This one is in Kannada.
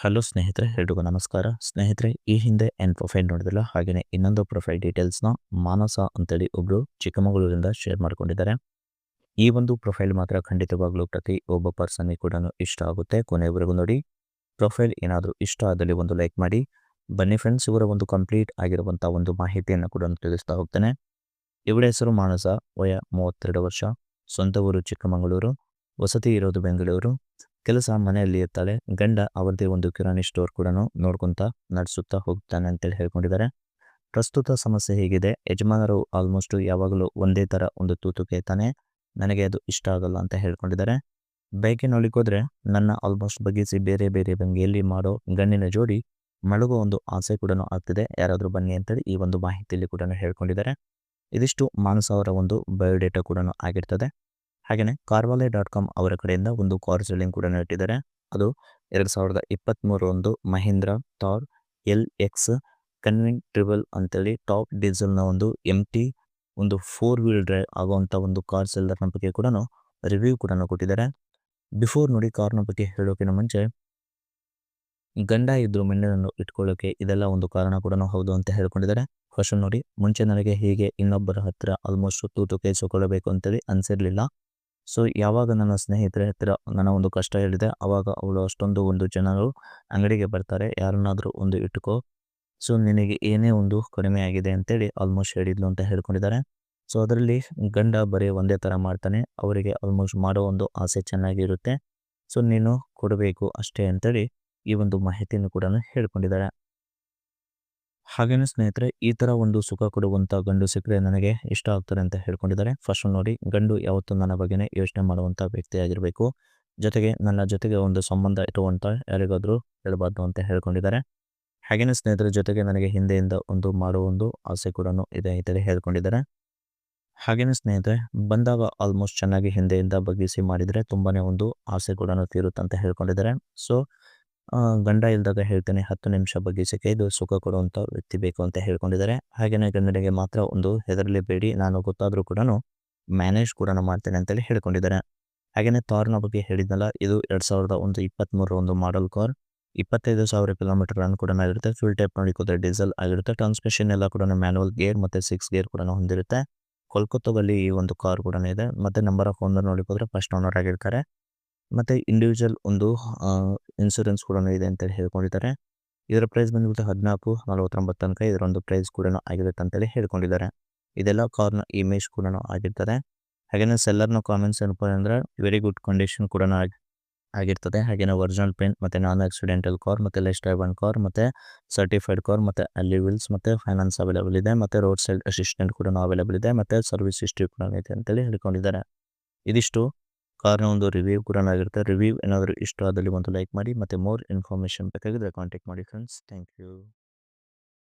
ಹಲೋ ಸ್ನೇಹಿತರೆ, ಎಲ್ರಿಗೂ ನಮಸ್ಕಾರ. ಸ್ನೇಹಿತರೆ, ಈ ಹಿಂದೆ ಪ್ರೊಫೈಲ್ ನೋಡಿದಿಲ್ಲ, ಹಾಗೆಯೇ ಇನ್ನೊಂದು ಪ್ರೊಫೈಲ್ ಡೀಟೇಲ್ಸ್ನ ಮಾನಸ ಅಂತೇಳಿ ಒಬ್ರು ಚಿಕ್ಕಮಗಳೂರಿಂದ ಶೇರ್ ಮಾಡ್ಕೊಂಡಿದ್ದಾರೆ. ಈ ಒಂದು ಪ್ರೊಫೈಲ್ ಮಾತ್ರ ಖಂಡಿತವಾಗ್ಲೂ ಪ್ರತಿ ಒಬ್ಬ ಪರ್ಸನ್ಗೆ ಕೂಡ ಇಷ್ಟ ಆಗುತ್ತೆ. ಕೊನೆಯವರೆಗೂ ನೋಡಿ. ಪ್ರೊಫೈಲ್ ಏನಾದರೂ ಇಷ್ಟ ಆದಲ್ಲಿ ಒಂದು ಲೈಕ್ ಮಾಡಿ. ಬನ್ನಿ ಫ್ರೆಂಡ್ಸ್, ಇವರ ಒಂದು ಕಂಪ್ಲೀಟ್ ಆಗಿರುವಂಥ ಒಂದು ಮಾಹಿತಿಯನ್ನು ಕೂಡ ತಿಳಿಸ್ತಾ ಹೋಗ್ತೇನೆ. ಇವರ ಹೆಸರು ಮಾನಸ, ವಯ 32 ವರ್ಷ, ಸ್ವಂತ ಊರು ಚಿಕ್ಕಮಗಳೂರು, ವಸತಿ ಇರೋದು ಬೆಂಗಳೂರು, ಕೆಲಸ ಮನೆಯಲ್ಲಿ ಇರ್ತಾಳೆ. ಗಂಡ ಅವರದೇ ಒಂದು ಕಿರಾಣಿ ಸ್ಟೋರ್ ಕೂಡ ನೋಡ್ಕೊಂತ ನಡೆಸುತ್ತಾ ಹೋಗ್ತಾನೆ ಅಂತೇಳಿ ಹೇಳ್ಕೊಂಡಿದ್ದಾರೆ. ಪ್ರಸ್ತುತ ಸಮಸ್ಯೆ ಹೀಗಿದೆ: ಯಜಮಾನರು ಆಲ್ಮೋಸ್ಟ್ ಯಾವಾಗಲೂ ಒಂದೇ ಥರ ಒಂದು ತೂತು ಕೇಳ್ತಾನೆ, ನನಗೆ ಅದು ಇಷ್ಟ ಆಗಲ್ಲ ಅಂತ ಹೇಳ್ಕೊಂಡಿದ್ದಾರೆ. ಬೈಕೆ ನೋಡಿಕೋದ್ರೆ ನನ್ನ ಆಲ್ಮೋಸ್ಟ್ ಬಗ್ಗಿಸಿ ಬೇರೆ ಬೇರೆ ಭಂಗಿಯಲ್ಲಿ ಮಾಡೋ ಗಣ್ಣಿನ ಜೋಡಿ ಮಲಗೋ ಒಂದು ಆಸೆ ಕೂಡ ಆಗ್ತಿದೆ, ಯಾರಾದರೂ ಬನ್ನಿ ಅಂತೇಳಿ ಈ ಒಂದು ಮಾಹಿತಿಯಲ್ಲಿ ಕೂಡ ಹೇಳ್ಕೊಂಡಿದ್ದಾರೆ. ಇದಿಷ್ಟು ಮಾನಸ ಅವರ ಒಂದು ಬಯೋಡೇಟಾ ಕೂಡ ಆಗಿರ್ತದೆ. ಹಾಗೆಯೇ carvale.com ಅವರ ಕಡೆಯಿಂದ ಒಂದು ಕಾರ್ ಸೆಲ್ಲಿಂಗ್ ಕೂಡ ಇಟ್ಟಿದ್ದಾರೆ. ಅದು 2023 ಒಂದು ಮಹೀಂದ್ರ ಥಾರ್ LX ಕನ್ವರ್ಟಿಬಲ್ ಅಂತೇಳಿ ಟಾಪ್ ಡೀಸೆಲ್ನ ಒಂದು MT ಒಂದು 4 wheel ಡ್ರೈವ್ ಆಗುವಂಥ ಒಂದು ಕಾರ್ ಸೆಲ್ಲರ್ನ ಬಗ್ಗೆ ಕೂಡ ರಿವ್ಯೂ ಕೂಡ ಕೊಟ್ಟಿದ್ದಾರೆ. ಬಿಫೋರ್ ನೋಡಿ, ಕಾರ್ನ ಬಗ್ಗೆ ಹೇಳೋಕ್ಕಿಂತ ಮುಂಚೆ ಗಂಡ ಇದ್ರು ಮೆಣ್ಣನ್ನು ಇಟ್ಕೊಳ್ಳೋಕೆ ಇದೆಲ್ಲ ಒಂದು ಕಾರಣ ಕೂಡ ಹೌದು ಅಂತ ಹೇಳ್ಕೊಂಡಿದ್ದಾರೆ. ಫಸ್ಟ್ ನೋಡಿ, ಮುಂಚೆ ನನಗೆ ಹೀಗೆ ಇನ್ನೊಬ್ಬರ ಹತ್ರ ಆಲ್ಮೋಸ್ಟ್ ತೂತು ಕೇಳಿಸಿಕೊಳ್ಳಬೇಕು ಅಂತೇಳಿ ಅನಿಸಿರಲಿಲ್ಲ. ಸೊ ಯಾವಾಗ ನನ್ನ ಸ್ನೇಹಿತರ ಹತ್ತಿರ ನನ್ನ ಒಂದು ಕಷ್ಟ ಹೇಳಿದೆ, ಆವಾಗ ಅವಳು ಅಷ್ಟೊಂದು ಒಂದು ಜನರು ಅಂಗಡಿಗೆ ಬರ್ತಾರೆ, ಯಾರನ್ನಾದರೂ ಒಂದು ಇಟ್ಕೋ, ಸೊ ನಿನಗೆ ಏನೇ ಒಂದು ಕಡಿಮೆ ಆಗಿದೆ ಅಂತೇಳಿ ಆಲ್ಮೋಸ್ಟ್ ಹೇಳಿದ್ಲು ಅಂತ ಹೇಳ್ಕೊಂಡಿದ್ದಾರೆ. ಸೊ ಅದರಲ್ಲಿ ಗಂಡ ಬರೀ ಒಂದೇ ಥರ ಮಾಡ್ತಾನೆ, ಅವರಿಗೆ ಆಲ್ಮೋಸ್ಟ್ ಮಾಡೋ ಒಂದು ಆಸೆ ಚೆನ್ನಾಗಿರುತ್ತೆ, ಸೊ ನೀನು ಕೊಡಬೇಕು ಅಷ್ಟೇ ಅಂತೇಳಿ ಈ ಒಂದು ಮಾಹಿತಿಯನ್ನು ಕೂಡ ಹೇಳ್ಕೊಂಡಿದ್ದಾರೆ. ಹಾಗೇನೇ ಸ್ನೇಹಿತರೆ, ಈ ಥರ ಒಂದು ಸುಖ ಕೊಡುವಂಥ ಗಂಡು ಸಿಕ್ಕರೆ ನನಗೆ ಇಷ್ಟ ಆಗ್ತಾರೆ ಅಂತ ಹೇಳ್ಕೊಂಡಿದ್ದಾರೆ. ಫಸ್ಟ್ ನೋಡಿ, ಗಂಡು ಯಾವತ್ತೂ ನನ್ನ ಬಗ್ಗೆನೇ ಯೋಚನೆ ಮಾಡುವಂಥ ವ್ಯಕ್ತಿಯಾಗಿರಬೇಕು, ಜೊತೆಗೆ ನನ್ನ ಜೊತೆಗೆ ಒಂದು ಸಂಬಂಧ ಇಟ್ಟುವಂಥ ಯಾರಿಗಾದರೂ ಹೇಳಬಾರ್ದು ಅಂತ ಹೇಳ್ಕೊಂಡಿದ್ದಾರೆ. ಹಾಗೇನೇ ಸ್ನೇಹಿತರ ಜೊತೆಗೆ ನನಗೆ ಹಿಂದೆಯಿಂದ ಒಂದು ಮಾಡೋ ಒಂದು ಆಸೆ ಕೂಡ ಇದೆ ಅಂತೇಳಿ ಹೇಳ್ಕೊಂಡಿದ್ದಾರೆ. ಹಾಗೇನೇ ಸ್ನೇಹಿತರೆ, ಬಂದಾಗ ಆಲ್ಮೋಸ್ಟ್ ಚೆನ್ನಾಗಿ ಹಿಂದೆಯಿಂದ ಬಗ್ಗಿಸಿ ಮಾಡಿದರೆ ತುಂಬಾ ಒಂದು ಆಸೆ ಕೂಡ ತೀರುತ್ತಂತ ಹೇಳ್ಕೊಂಡಿದ್ದಾರೆ. ಸೊ ಗಂಡ ಇಲ್ದಾಗ ಹೇಳ್ತೇನೆ 10 ನಿಮಿಷ ಬಗ್ಗಿಸಿ ಕೈದು ಸುಖ ಕೊಡುವಂಥ ವ್ಯಕ್ತಿ ಬೇಕು ಅಂತ ಹೇಳ್ಕೊಂಡಿದ್ದಾರೆ. ಹಾಗೆಯೇ ಗಂಡನಿಗೆ ಮಾತ್ರ ಒಂದು ಹೆದರಲೇಬೇಡಿ, ನಾನು ಗೊತ್ತಾದರೂ ಕೂಡ ಮ್ಯಾನೇಜ್ ಕೂಡ ಮಾಡ್ತೇನೆ ಅಂತೇಳಿ ಹೇಳ್ಕೊಂಡಿದ್ದಾರೆ. ಹಾಗೆಯೇ ಥಾರ್ನ ಬಗ್ಗೆ ಹೇಳಿದ್ನಲ್ಲ, ಇದು 2023 ಒಂದು ಮಾಡೆಲ್ ಕಾರ್, 25,000 ಕಿಲೋಮೀಟರ್ ರನ್ ಕೂಡ ಇರುತ್ತೆ. ಫುಲ್ ಟೈಪ್ ನೋಡಿಕೋದ್ರೆ ಡೀಸೆಲ್ ಆಗಿರುತ್ತೆ. ಟ್ರಾನ್ಸ್ಮಿಷನ್ ಎಲ್ಲ ಕೂಡ ಮ್ಯಾನುವಲ್ ಗೇರ್ ಮತ್ತು 6 ಗೇರ್ ಕೂಡ ಹೊಂದಿರುತ್ತೆ. ಕೋಲ್ಕತ್ತಾದಲ್ಲಿ ಈ ಒಂದು ಕಾರ್ ಕೂಡ ಇದೆ. ಮತ್ತು ನಂಬರ್ ಆಫ್ ಓನರ್ ನೋಡಿಕೋದ್ರೆ ಫಸ್ಟ್ ಓನರ್ ಆಗಿರ್ತಾರೆ. ಮತ್ತು ಇಂಡಿವಿಜುವಲ್ ಒಂದು ಇನ್ಶೂರೆನ್ಸ್ ಕೂಡ ಇದೆ ಅಂತೇಳಿ ಹೇಳ್ಕೊಂಡಿದ್ದಾರೆ. ಇದರ ಪ್ರೈಸ್ ಬಂದ್ಬಿಟ್ಟು 14,49 ತನಕ ಇದರ ಒಂದು ಪ್ರೈಸ್ ಕೂಡ ಆಗಿರುತ್ತೆ ಅಂತೇಳಿ ಹೇಳ್ಕೊಂಡಿದ್ದಾರೆ. ಇದೆಲ್ಲ ಕಾರ್ನ ಇಮೇಜ್ ಕೂಡ ಆಗಿರ್ತದೆ. ಹಾಗೆಯೇ ಸೆಲ್ಲರ್ನ ಕಾಮೆಂಟ್ಸ್ ಏನಪ್ಪ ಅಂದರೆ ವೆರಿ ಗುಡ್ ಕಂಡೀಷನ್ ಕೂಡ ಆಗಿರ್ತದೆ. ಹಾಗೆಯೇ ಒರಿಜಿನಲ್ ಪೇಂಟ್ ಮತ್ತು ನಾನ್ ಆಕ್ಸಿಡೆಂಟಲ್ ಕಾರ್ ಮತ್ತು ಲೆಸ್ ಡ್ರೈವನ್ ಕಾರ್ ಮತ್ತು ಸರ್ಟಿಫೈಡ್ ಕಾರ್ ಮತ್ತು ಅಲ್ಲಿ ವೀಲ್ಸ್ ಮತ್ತು ಫೈನಾನ್ಸ್ ಅವೈಲೇಬಲ್ ಇದೆ ಮತ್ತು ರೋಡ್ ಸೈಡ್ ಅಸಿಸ್ಟೆಂಟ್ ಕೂಡ ಅವೈಲೇಬಲ್ ಇದೆ ಮತ್ತು ಸರ್ವಿಸ್ ಹಿಸ್ಟ್ರಿ ಕೂಡ ಇದೆ ಅಂತೇಳಿ ಹೇಳ್ಕೊಂಡಿದ್ದಾರೆ. ಇದಿಷ್ಟು ಕಾರ್ನ ಒಂದು ರಿವ್ಯೂ ಕೂಡ ಆಗಿರುತ್ತೆ. ರಿವ್ಯೂ ಏನಾದರೂ ಇಷ್ಟ ಆದಲ್ಲಿ ಒಂದು ಲೈಕ್ ಮಾಡಿ, ಮತ್ತು ಮೋರ್ ಇನ್ಫಾರ್ಮೇಷನ್ ಬೇಕಾಗಿದ್ರೆ ಕಾಂಟ್ಯಾಕ್ಟ್ ಮಾಡಿ ಫ್ರೆಂಡ್ಸ್. Thank you.